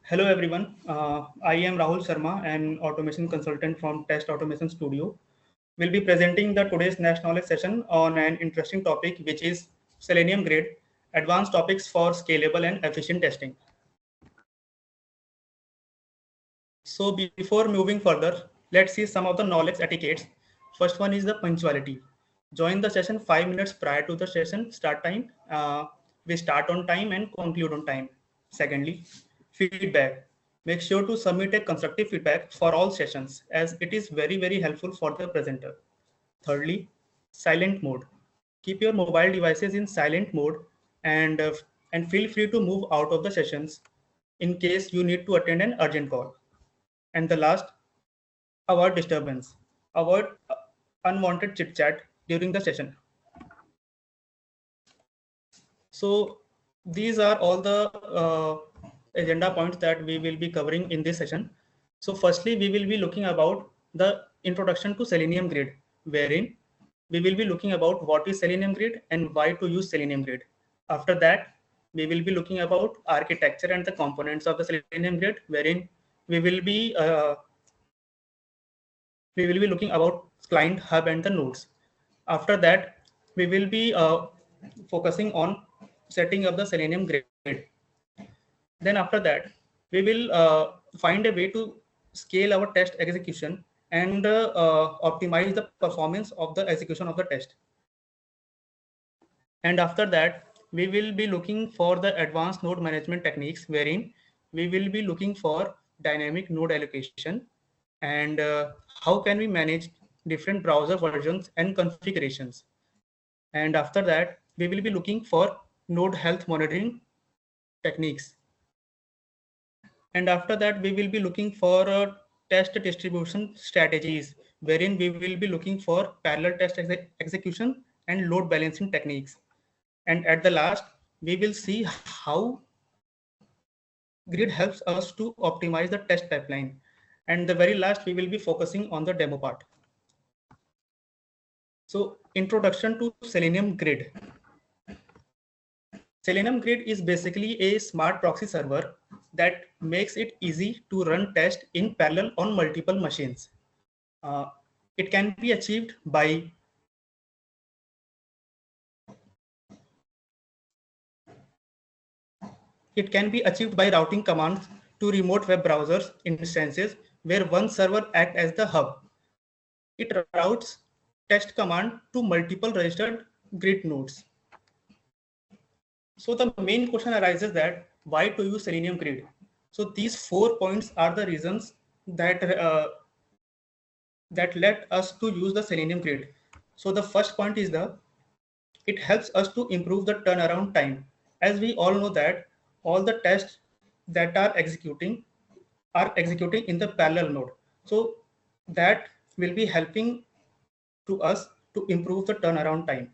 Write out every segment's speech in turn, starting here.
Hello everyone. I am Rahul Sharma, an automation consultant from Test Automation Studio. We'll be presenting the today's Nash Knowledge session on an interesting topic, which is Selenium Grid, advanced topics for scalable and efficient testing. So before moving further, let's see some of the knowledge etiquettes. First one is the punctuality. Join the session 5 minutes prior to the session start time. We start on time and conclude on time. Secondly, feedback. Make sure to submit a constructive feedback for all sessions as it is very helpful for the presenter. Thirdly, silent mode. Keep your mobile devices in silent mode and uh, and feel free to move out of the sessions in case you need to attend an urgent call. And the last, avoid disturbance. Avoid unwanted chit chat during the session. So these are all the agenda points that we will be covering in this session. So firstly, we will be looking about the introduction to Selenium Grid, wherein we will be looking about what is Selenium Grid and why to use Selenium Grid. After that, we will be looking about architecture and the components of the Selenium Grid, wherein we will be uh, we will be looking about client, hub, and the nodes. After that, we will be focusing on setting up the Selenium Grid. Then after that, we will find a way to scale our test execution and optimize the performance of the execution of the test. And after that, we will be looking for the advanced node management techniques, wherein we will be looking for dynamic node allocation and how can we manage different browser versions and configurations. And after that, we will be looking for node health monitoring techniques. And after that, we will be looking for test distribution strategies, wherein we will be looking for parallel test execution and load balancing techniques. And at the last, we will see how Grid helps us to optimize the test pipeline. And the very last, we will be focusing on the demo part. So introduction to Selenium Grid. Selenium Grid is basically a smart proxy server that makes it easy to run tests in parallel on multiple machines. Uh, it can be achieved by routing commands to remote web browsers instances where one server acts as the hub. It routes test command to multiple registered grid nodes. So the main question arises that why to use Selenium Grid? So these 4 points are the reasons that that led us to use the Selenium Grid. So the first point is it helps us to improve the turnaround time. As we all know that all the tests that are executing in the parallel node. So that will be helping to us to improve the turnaround time.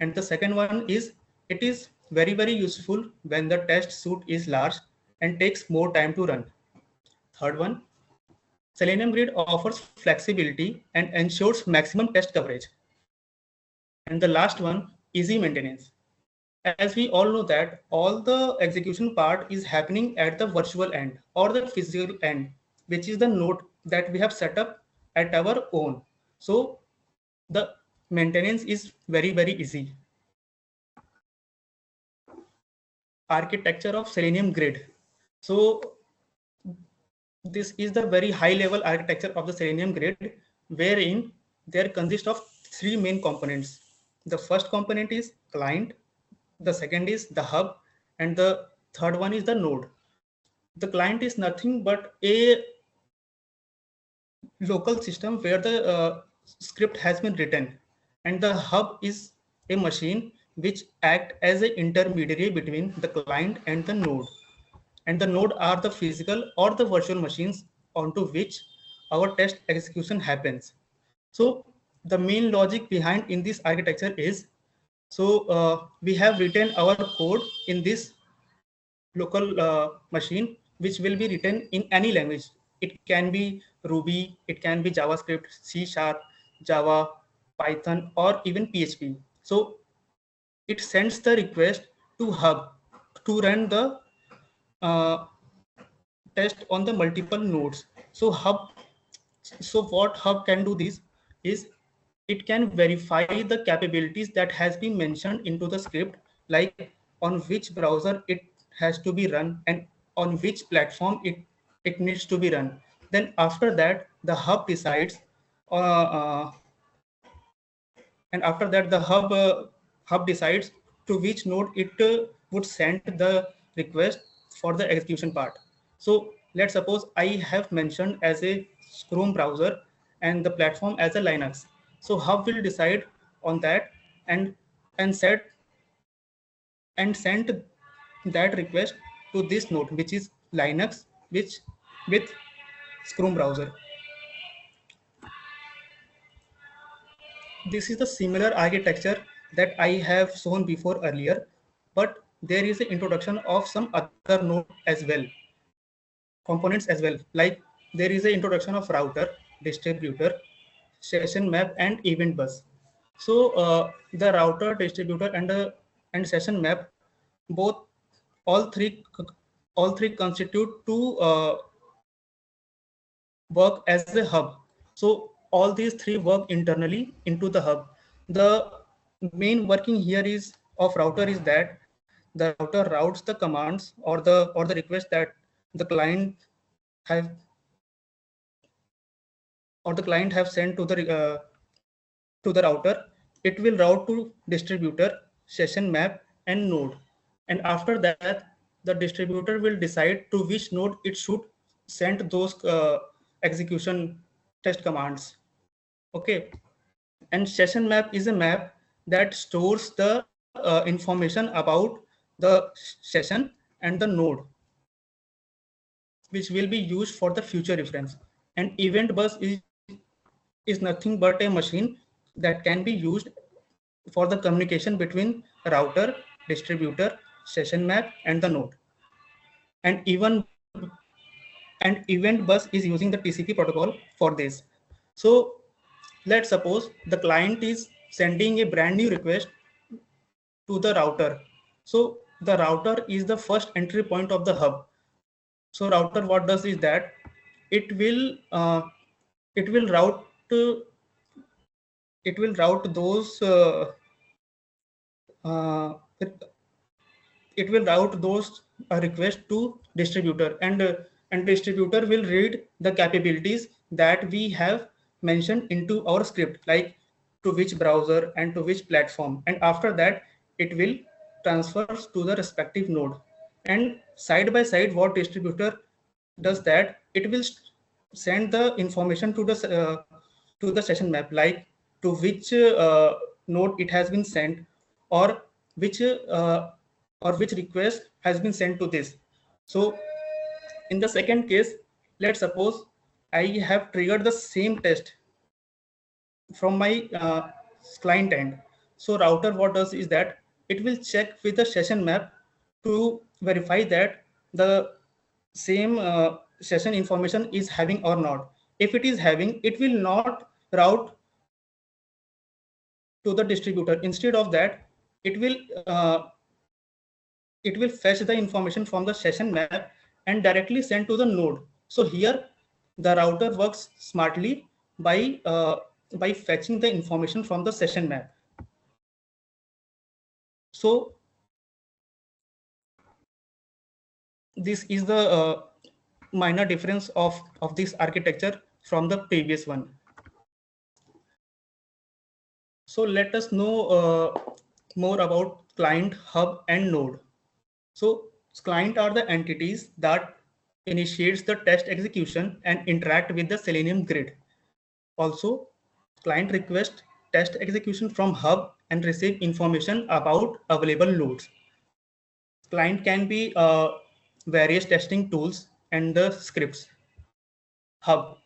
And the second one is it is very useful when the test suite is large and takes more time to run. Third one, Selenium Grid offers flexibility and ensures maximum test coverage. And the last one, easy maintenance. As we all know that all the execution part is happening at the virtual end or the physical end, which is the node that we have set up at our own. So the maintenance is very easy. Architecture of Selenium Grid. So this is the very high level architecture of the Selenium Grid, wherein there consists of three main components. The first component is client, the second is the hub, and the third one is the node. The client is nothing but a local system where the script has been written, and the hub is a machine which act as an intermediary between the client and the node. And the node are the physical or the virtual machines onto which our test execution happens. So the main logic behind in this architecture is, so we have written our code in this local machine, which will be written in any language. It can be Ruby, it can be JavaScript, C Sharp, Java, Python, or even PHP. So it sends the request to hub to run the uh, test on the multiple nodes. So what hub can do this is it can verify the capabilities that has been mentioned into the script, like on which browser it has to be run and on which platform it needs to be run. Then after that, the hub decides uh, and after that the hub decides to which node it would send the request for the execution part. So let's suppose I have mentioned as a Chrome browser and the platform as a Linux. So hub will decide on that and set and send that request to this node, which is Linux, which with Chrome browser. This is the similar architecture that I have shown before earlier, but there is an introduction of some other node as well, components as well. Like there is an introduction of router, distributor, session map, and event bus. So the router, distributor, and session map, both all three all three constitute to work as a hub. So all these three work internally into the hub. The main working here is of router is that the router routes the commands or the request that the client have sent to the router. It will route to distributor, session map, and node. And after that, the distributor will decide to which node it should send those execution test commands. Okay. And session map is a map that stores the information about the session and the node, which will be used for the future reference. And event bus is nothing but a machine that can be used for the communication between router, distributor, session map, and the node. And even and event bus is using the TCP protocol for this. So let's suppose the client is sending a brand new request to the router. So the router is the first entry point of the hub. So router what does is that it will uh, it will route it will route those uh, it will route those requests to distributor, and distributor will read the capabilities that we have mentioned into our script, like to which browser and to which platform, and after that it will transfers to the respective node. And side by side what distributor does that it will send the information to the session map, like to which node it has been sent, or which uh, or which request has been sent to this. So in the second case, let's suppose I have triggered the same test from my client end. So router what does is that it will check with the session map to verify that the same session information is having or not. If it is having, it will not route to the distributor. Instead of that, it will uh, it will fetch the information from the session map and directly send to the node. So here the router works smartly by fetching the information from the session map. So this is the minor difference of this architecture from the previous one. So let us know more about client, hub, and node. So client are the entities that initiates the test execution and interact with the Selenium grid. Also, client request test execution from hub and receive information about available nodes. Client can be various testing tools and the scripts. Hub.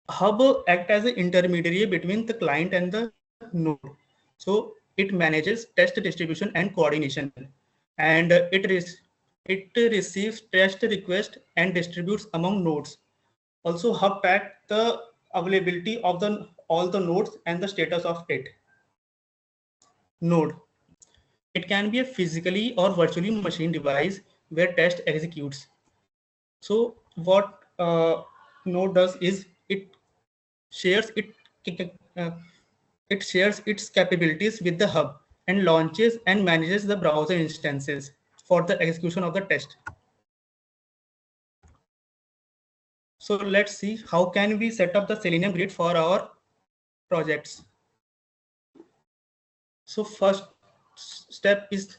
Hub act as an intermediary between the client and the node. So it manages test distribution and coordination, and it receives test request and distributes among nodes. Also, hub track the availability of the all the nodes and the status of it. Node. It can be a physically or virtually machine device where test executes. So what Node does is shares it uh, it shares its capabilities with the hub and launches and manages the browser instances for the execution of the test. So let's see how can we set up the Selenium grid for our projects. So first step is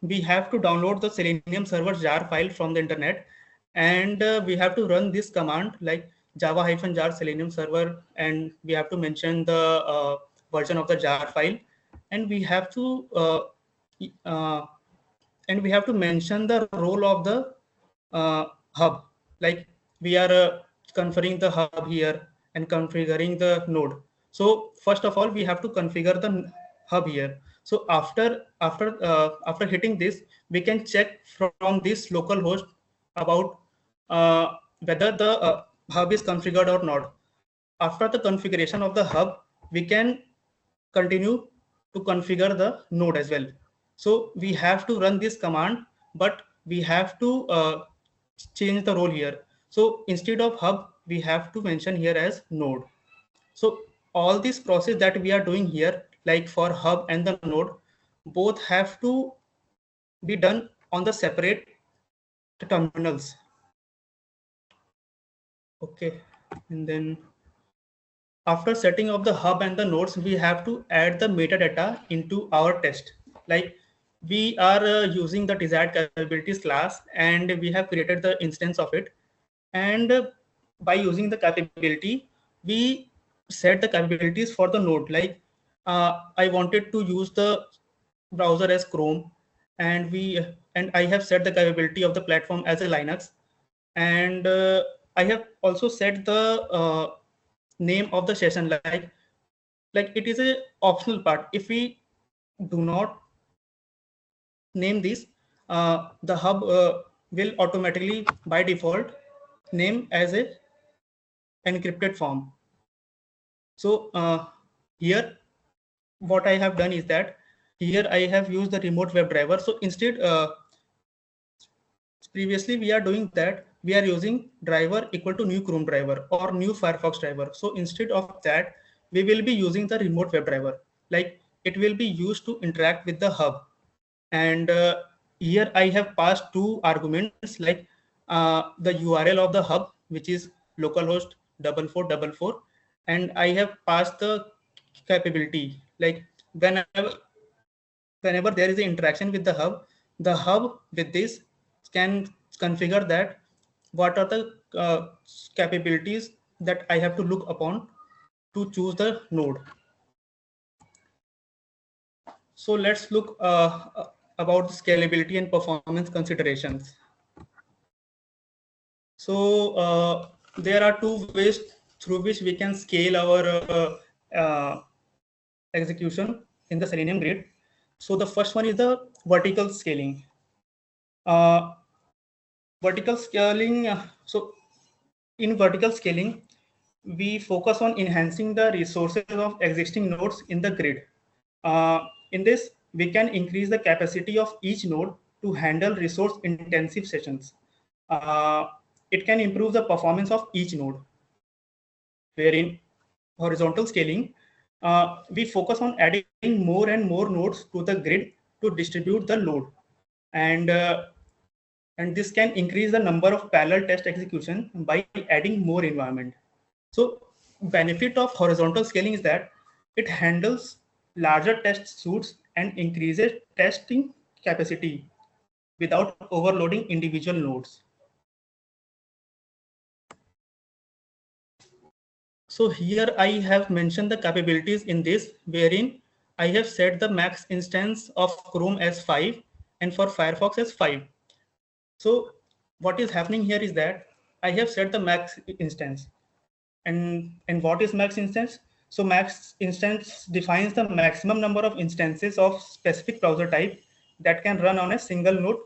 we have to download the Selenium server jar file from the internet, and we have to run this command like java-jar selenium server, and we have to mention the version of the jar file, and we have to uh, mention the role of the hub, like we are configuring the hub here and configuring the node. So first of all we have to configure the hub here. So after hitting this, we can check from this local host about whether the hub is configured or not. After the configuration of the hub, we can continue to configure the node as well. So we have to run this command, but we have to change the role here. So instead of hub, we have to mention here as node. So all this process that we are doing here, like for hub and the node, both have to be done on the separate terminals. Okay, and then after setting up the hub and the nodes, we have to add the metadata into our test. Like we are using the desired capabilities class, and we have created the instance of it. And by using the capability, we set the capabilities for the node. Like I wanted to use the browser as Chrome, and I have set the capability of the platform as a Linux, and I have also set the name of the session, like it is a optional part. If we do not name this, the hub will automatically by default name as a encrypted form. So here what I have done is that here I have used the remote WebDriver. So instead, previously we are doing that we are using driver equal to new Chrome driver or new Firefox driver. So instead of that, we will be using the remote WebDriver. Like it will be used to interact with the hub. And here I have passed two arguments, like the URL of the hub, which is localhost 4444, and I have passed the capability, like whenever there is an interaction with the hub with this can configure that what are the capabilities that I have to look upon to choose the node. So let's look about the scalability and performance considerations. So there are two ways through which we can scale our execution in the Selenium grid. So the first one is the vertical scaling. Uh, vertical scaling. So in vertical scaling, we focus on enhancing the resources of existing nodes in the grid. In this, we can increase the capacity of each node to handle resource-intensive sessions. Uh, it can improve the performance of each node. Wherein horizontal scaling, we focus on adding more and more nodes to the grid to distribute the load, and and this can increase the number of parallel test execution by adding more environment. So benefit of horizontal scaling is that it handles larger test suites and increases testing capacity without overloading individual nodes. So here I have mentioned the capabilities in this, wherein I have set the max instance of Chrome as 5 and for Firefox as 5. So what is happening here is that I have set the max instance. And what is max instance? So max instance defines the maximum number of instances of specific browser type that can run on a single node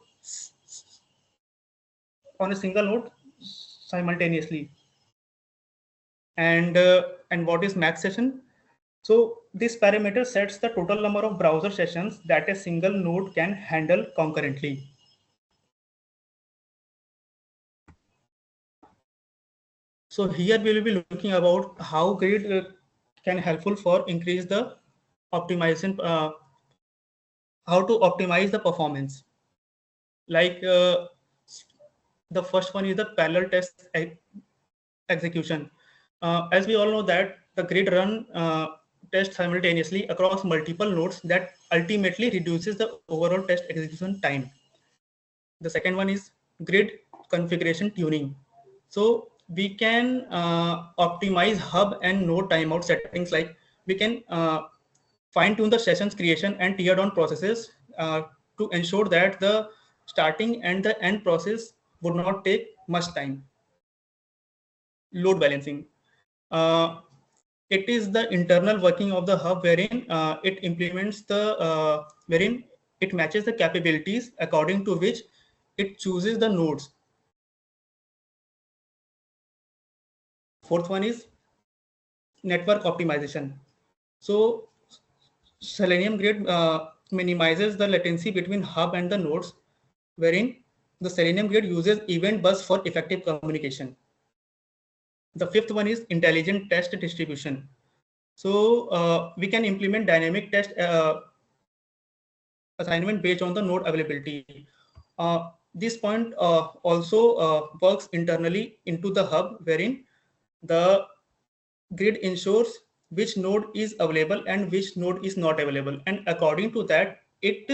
simultaneously. And what is max session? So this parameter sets the total number of browser sessions that a single node can handle concurrently. So here we will be looking about how grid can helpful for increase the optimization, how to optimize the performance. Like the first one is the parallel test execution. As we all know that the grid run test simultaneously across multiple nodes that ultimately reduces the overall test execution time. The second one is grid configuration tuning. So we can optimize hub and node timeout settings. Like we can fine tune the sessions creation and tear down processes to ensure that the starting and the end process would not take much time. Load balancing. Uh, it is the internal working of the hub wherein it implements the wherein it matches the capabilities according to which it chooses the nodes. Fourth one is network optimization. So Selenium Grid minimizes the latency between hub and the nodes, wherein the Selenium Grid uses event bus for effective communication. The fifth one is intelligent test distribution. So we can implement dynamic test assignment based on the node availability. This point also works internally into the hub, wherein the grid ensures which node is available and which node is not available, and according to that it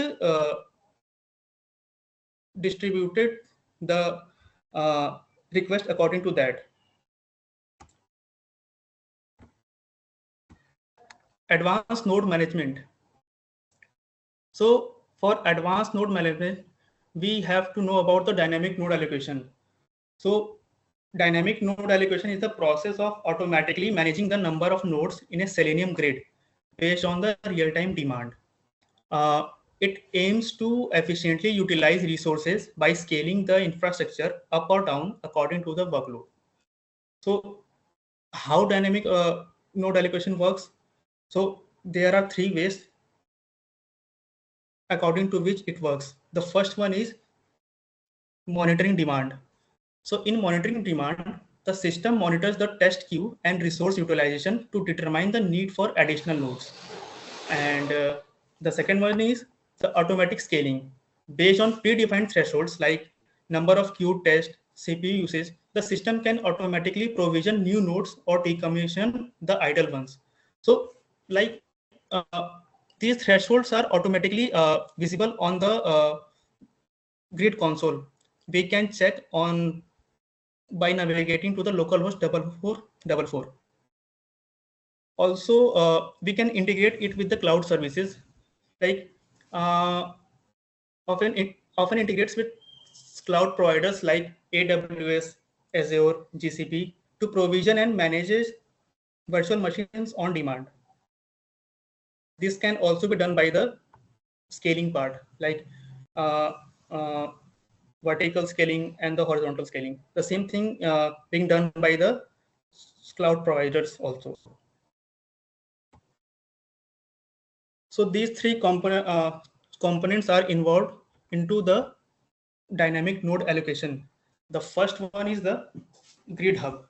distributed the request according to that. Advanced node management. So for advanced node management, we have to know about the dynamic node allocation. So dynamic node allocation is the process of automatically managing the number of nodes in a Selenium grid based on the real-time demand. Uh, it aims to efficiently utilize resources by scaling the infrastructure up or down according to the workload. So how dynamic node allocation works? So there are three ways according to which it works. The first one is monitoring demand. So in monitoring demand, the system monitors the test queue and resource utilization to determine the need for additional nodes. And the second one is the automatic scaling. Based on predefined thresholds like number of queued tests, CPU usage, the system can automatically provision new nodes or decommission the idle ones. So like these thresholds are automatically visible on the grid console. We can check on by navigating to the localhost 4444. Also, we can integrate it with the cloud services. Like uh, often integrates with cloud providers like AWS, Azure, GCP to provision and manages virtual machines on demand. This can also be done by the scaling part, like uh, uh, vertical scaling and the horizontal scaling. The same thing being done by the cloud providers also. So these three components are involved into the dynamic node allocation. The first one is the grid hub.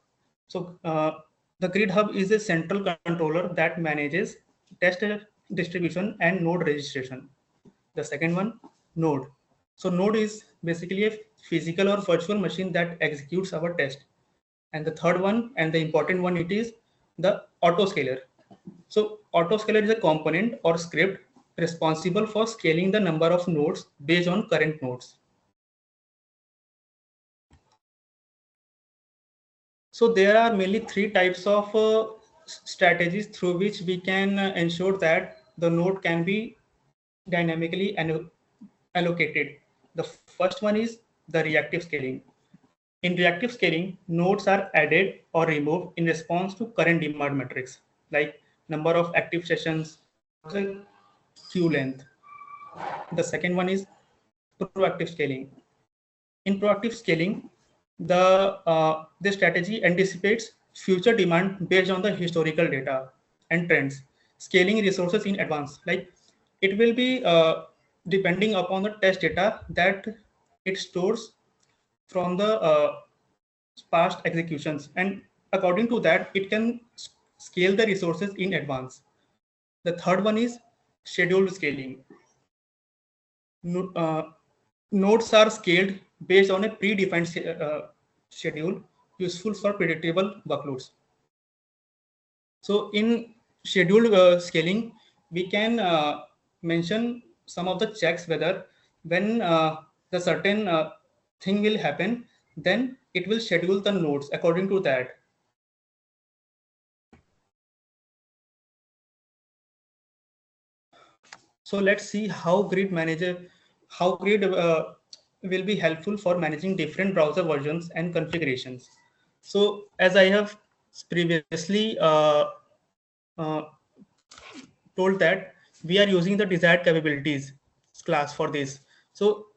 So the grid hub is a central controller that manages test distribution and node registration. The second one, node. So node is basically a physical or virtual machine that executes our test. And the third one, and the important one, it is the autoscaler. So autoscaler is a component or script responsible for scaling the number of nodes based on current nodes. So there are mainly three types of strategies through which we can ensure that the node can be dynamically allocated. The first one is the reactive scaling. In reactive scaling, nodes are added or removed in response to current demand metrics like number of active sessions or the queue length. The second one is proactive scaling. In proactive scaling, the strategy anticipates future demand based on the historical data and trends, scaling resources in advance. Like it will be depending upon the test data that it stores from the past executions, and according to that, it can scale the resources in advance. The third one is scheduled scaling. No- uh, Nodes are scaled based on a predefined schedule, useful for predictable workloads. So in scheduled scaling, we can mention some of the checks whether when the certain thing will happen, then it will schedule the nodes according to that. So let's see how grid will be helpful for managing different browser versions and configurations. So as I have previously uh, told that we are using the desired capabilities class for this. So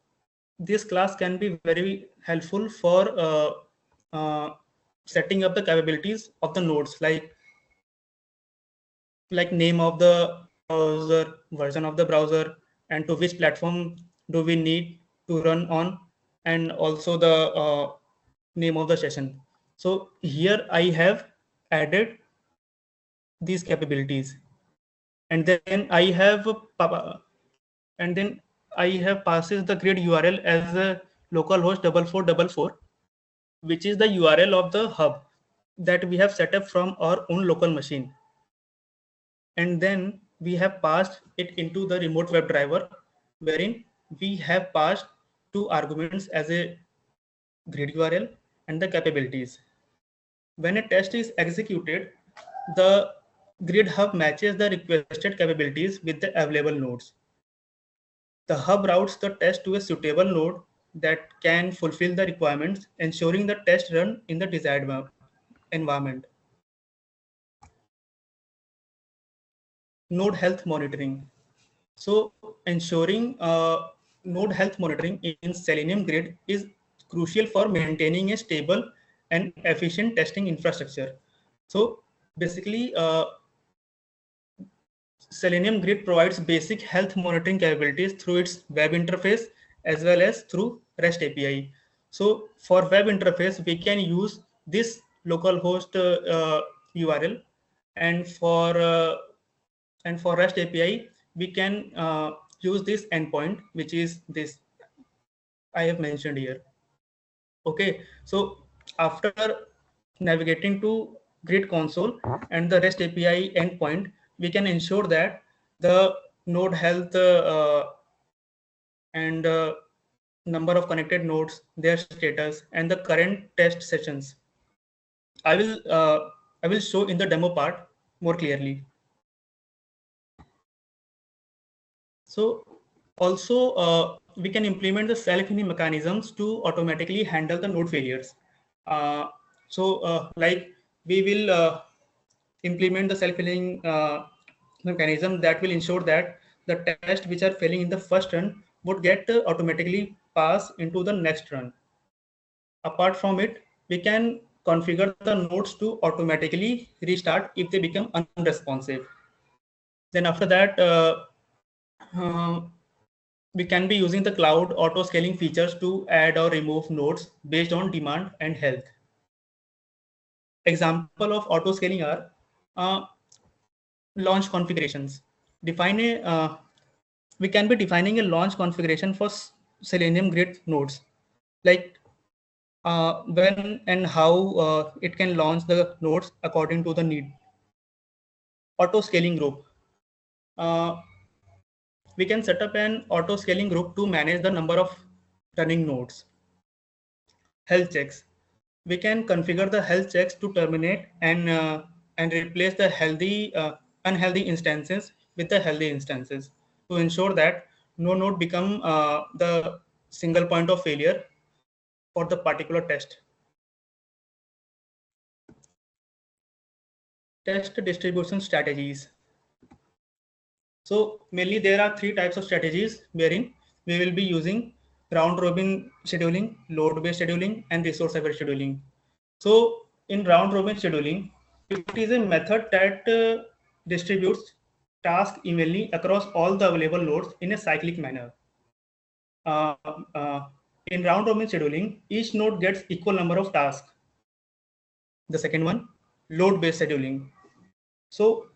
this class can be very helpful for setting up the capabilities of the nodes, like name of the browser, version of the browser, and to which platform do we need to run on, and also the name of the session. So here I have added these capabilities, and then I have passes the grid URL as a localhost 4444, which is the URL of the hub that we have set up from our own local machine. And then we have passed it into the remote web driver, wherein we have passed two arguments as a grid URL and the capabilities. When a test is executed, the grid hub matches the requested capabilities with the available nodes. The hub routes the test to a suitable node that can fulfill the requirements, ensuring the test run in the desired environment. Node health monitoring. So ensuring node health monitoring in Selenium Grid is crucial for maintaining a stable and efficient testing infrastructure. So basically, Selenium Grid provides basic health monitoring capabilities through its web interface as well as through REST API. So for web interface, we can use this localhost URL, and for REST API, we can use this endpoint, which is this I have mentioned here. Okay, so after navigating to Grid console and the REST API endpoint, we can ensure that the node health and number of connected nodes, their status, and the current test sessions. I will uh, I will show in the demo part more clearly. So also we can implement the self-healing mechanisms to automatically handle the node failures. Like we will implement the self-healing mechanism that will ensure that the tests which are failing in the first run would get automatically pass into the next run. Apart from it, we can configure the nodes to automatically restart if they become unresponsive. Then after that, uh, we can be using the cloud auto scaling features to add or remove nodes based on demand and health. Example of auto scaling are uh, launch configurations. Define a We can be defining a launch configuration for Selenium Grid nodes, like when and how it can launch the nodes according to the need. Auto scaling group. Uh, we can set up an auto scaling group to manage the number of running nodes. Health checks. We can configure the health checks to terminate and replace the unhealthy instances with the healthy instances to ensure that no node become the single point of failure for the particular test. Test distribution strategies. So mainly there are three types of strategies wherein we will be using round robin scheduling, load based scheduling, and resource aware scheduling. So in round robin scheduling, it is a method that distributes tasks evenly across all the available nodes in a cyclic manner. Uh, uh, in round robin scheduling, each node gets equal number of tasks. The second one, load-based scheduling. So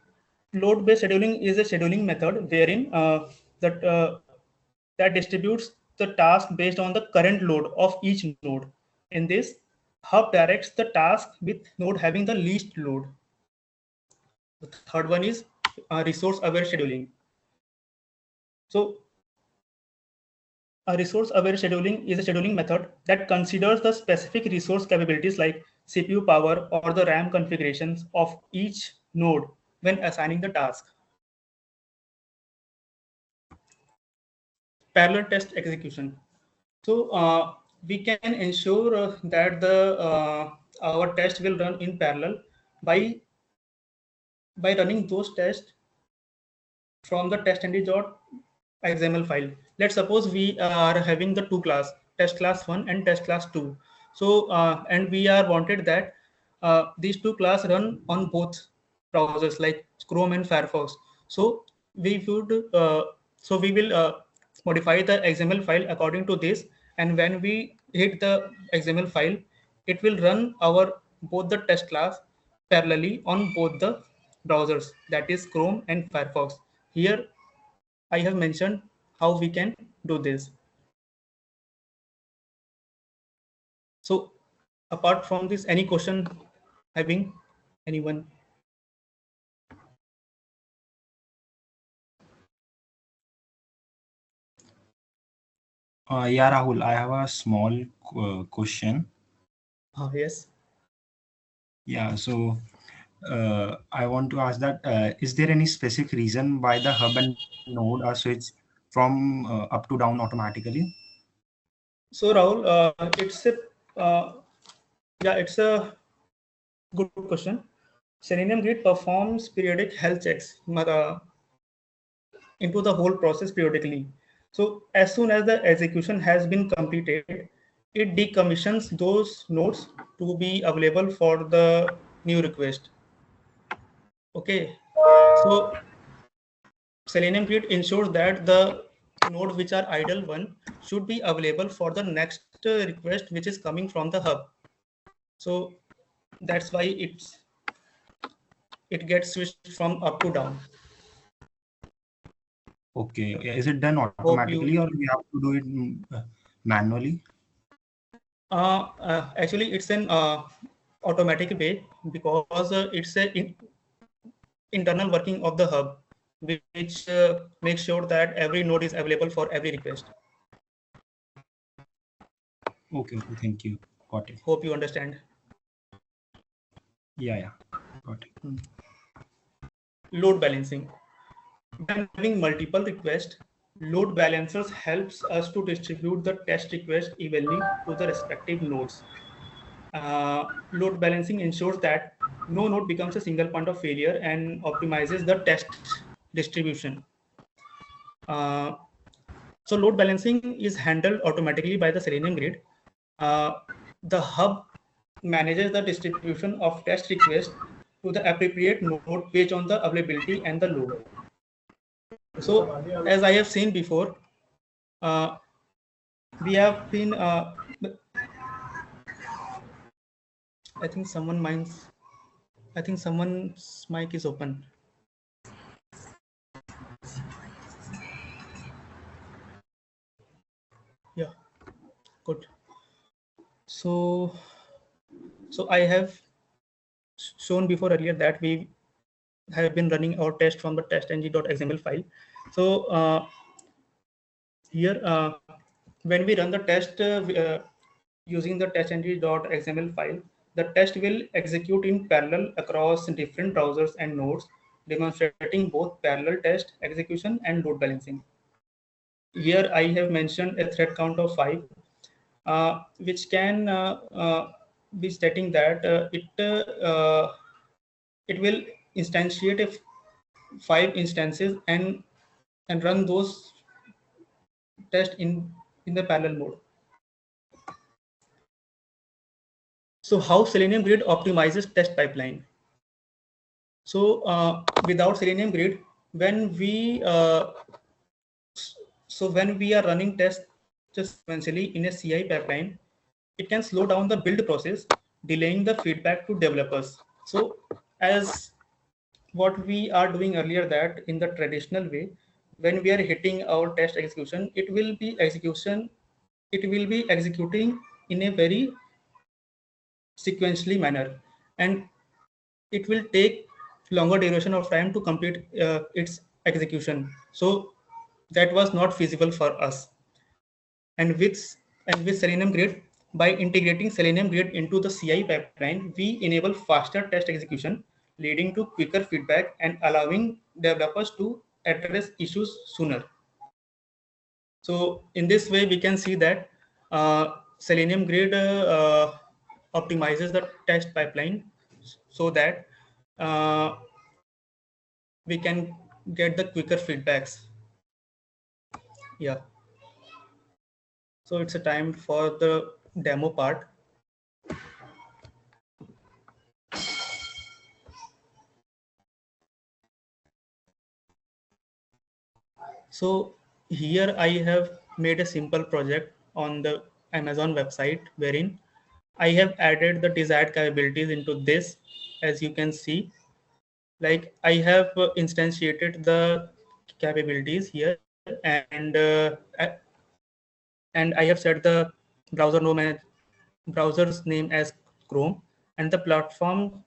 load-based scheduling is a scheduling method wherein that that distributes the task based on the current load of each node. In this, hub directs the task with node having the least load. The third one is resource-aware scheduling. So a resource-aware scheduling is a scheduling method that considers the specific resource capabilities like CPU power or the RAM configurations of each node when assigning the task. Parallel test execution. So we can ensure that the our test will run in parallel by running those tests from the test.xml file. Let's suppose we are having the two class, test class 1 and test class 2. So and we are wanted that these two class run on both browsers like Chrome and Firefox. So we would we will modify the XML file according to this, and when we hit the XML file, it will run our both the test class parallelly on both the browsers, that is Chrome and Firefox. Here I have mentioned how we can do this. So apart from this, any question having anyone? Yeah, Rahul, I have a small question. Yes. Yeah, so I want to ask that is there any specific reason why the hub and node are switched from up to down automatically? So Rahul, uh, it's a good question. Selenium Grid performs periodic health checks into the whole process periodically. So as soon as the execution has been completed, it decommissions those nodes to be available for the new request. Okay. So Selenium Grid ensures that the node which are idle one should be available for the next request which is coming from the hub. So that's why it gets switched from up to down. Okay, yeah, is it done Hope automatically you or we have to do it manually? actually it's an automatic way because it's a internal working of the hub which makes sure that every node is available for every request. Okay, okay, thank you. Got it. Hope you understand. Yeah, yeah, got it. Load balancing. When having multiple requests, load balancers helps us to distribute the test request evenly to the respective nodes. Load balancing ensures that no node becomes a single point of failure and optimizes the test distribution. Uh, so load balancing is handled automatically by the Selenium Grid. Uh, the hub manages the distribution of test requests to the appropriate node based on the availability and the load. So as I have seen before, uh, we have been I think someone's mic is open. Yeah, good. So I have shown before earlier that we have been running our test from the testng.xml file. So here when we run the test using the testng.xml file, the test will execute in parallel across different browsers and nodes, demonstrating both parallel test execution and load balancing. Here I have mentioned a thread count of 5, which can be stating that it will instantiate 5 instances and run those tests in the parallel mode. So how Selenium Grid optimizes test pipeline? So without Selenium Grid, when we when we are running tests just sequentially in a CI pipeline, it can slow down the build process delaying the feedback to developers. So as what we are doing earlier, that in the traditional way, when we are hitting our test execution, it will be executing in a very sequentially manner, and it will take longer duration of time to complete its execution. So that was not feasible for us. And with Selenium Grid, by integrating Selenium Grid into the CI pipeline, we enable faster test execution, leading to quicker feedback and allowing developers to address issues sooner. So in this way, we can see that Selenium Grid optimizes the test pipeline so that uh, we can get the quicker feedbacks. Yeah. So it's a time for the demo part. So here I have made a simple project on the Amazon website wherein I have added the desired capabilities into this. As you can see, like I have instantiated the capabilities here, and I have set the browser's name as Chrome, and the platform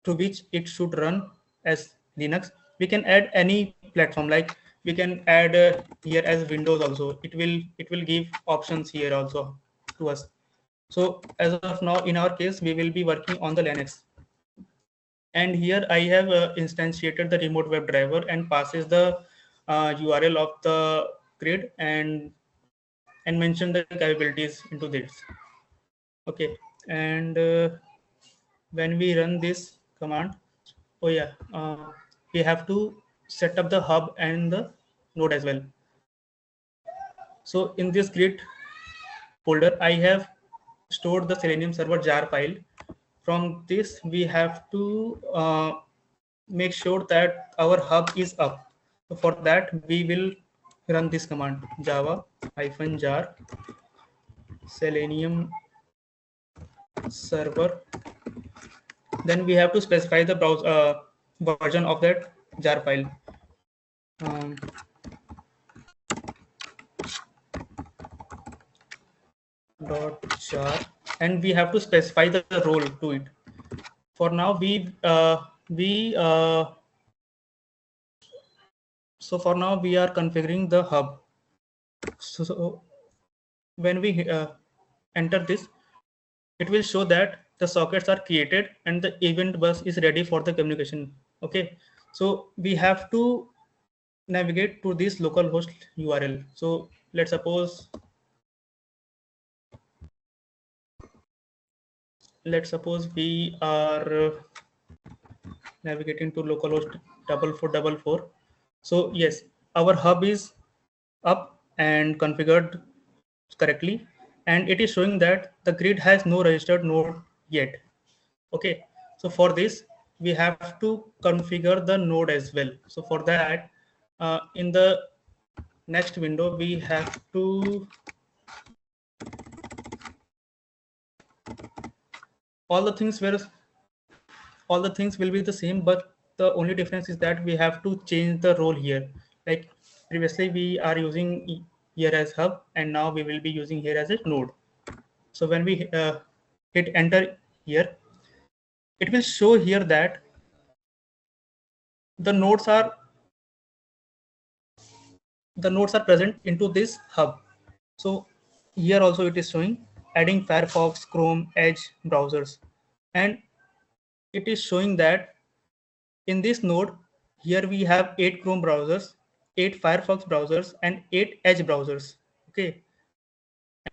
to which it should run as Linux. We can add any platform, like we can add here as Windows also. It will give options here also to us. So as of now, in our case, we will be working on the Linux. And here I have instantiated the remote web driver and passes the URL of the grid and mention the capabilities into this. Okay, and when we run this command, oh yeah, we have to set up the hub and the node as well. So in this grid folder, I have stored the Selenium server jar file. From this, we have to make sure that our hub is up. So for that, we will run this command java -jar selenium server. Then we have to specify the browser version of that jar file. Um, .jar, and we have to specify the role to it. For now, we so for now we are configuring the hub. So when we enter this, it will show that the sockets are created and the event bus is ready for the communication. Okay, so we have to navigate to this localhost URL. So let's suppose we are navigating to localhost 4444. So yes, our hub is up and configured correctly, and it is showing that the grid has no registered node yet. Okay, so for this we have to configure the node as well. So for that, in the next window, we have to all the things were all the things will be the same, but the only difference is that we have to change the role here. Like previously we are using here as hub, and now we will be using here as a node. So when we hit enter here, it will show here that the nodes are present into this hub. So here also it is showing adding Firefox, Chrome, Edge browsers, and it is showing that in this node here we have 8 Chrome browsers, 8 Firefox browsers, and 8 Edge browsers. Okay,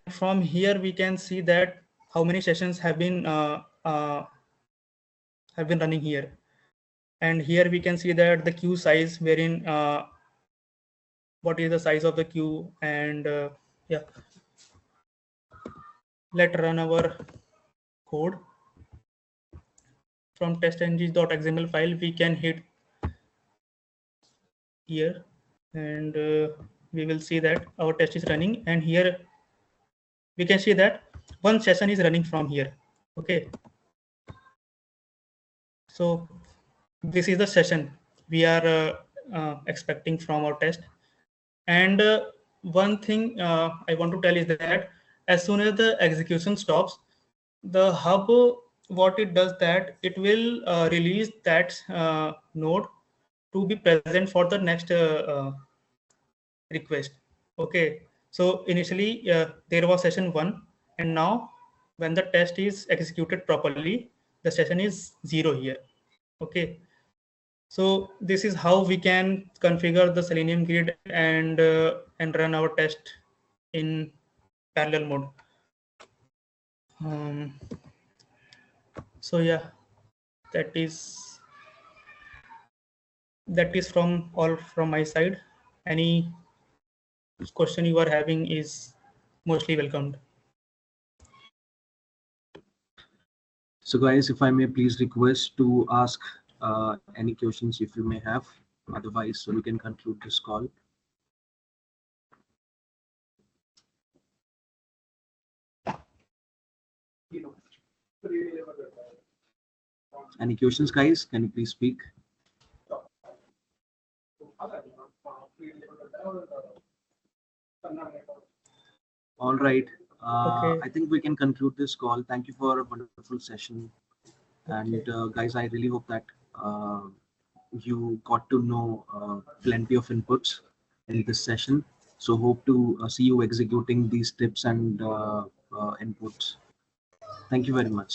and from here we can see that how many sessions have been running here. And here we can see that the queue size, wherein what is the size of the queue, and yeah, let's run our code. From testng.xml file we can hit here, and we will see that our test is running, and here we can see that one session is running from here. Okay, So this is the session we are expecting from our test. And one thing I want to tell is that as soon as the execution stops, the hub, what it does that it will release that node to be present for the next request. Okay, so initially there was session 1, and now when the test is executed properly, the session is 0 here. Okay, so this is how we can configure the Selenium grid and run our test in parallel mode. So yeah, that is from all from my side. Any question you are having is mostly welcomed. So guys, if I may please request to ask any questions if you may have. Otherwise, so we can conclude this call. Any questions, guys? Can you please speak? All right. Okay. I think we can conclude this call. Thank you for a wonderful session. And Okay. guys, I really hope that you got to know plenty of inputs in this session. So hope to see you executing these tips and inputs. Thank you very much.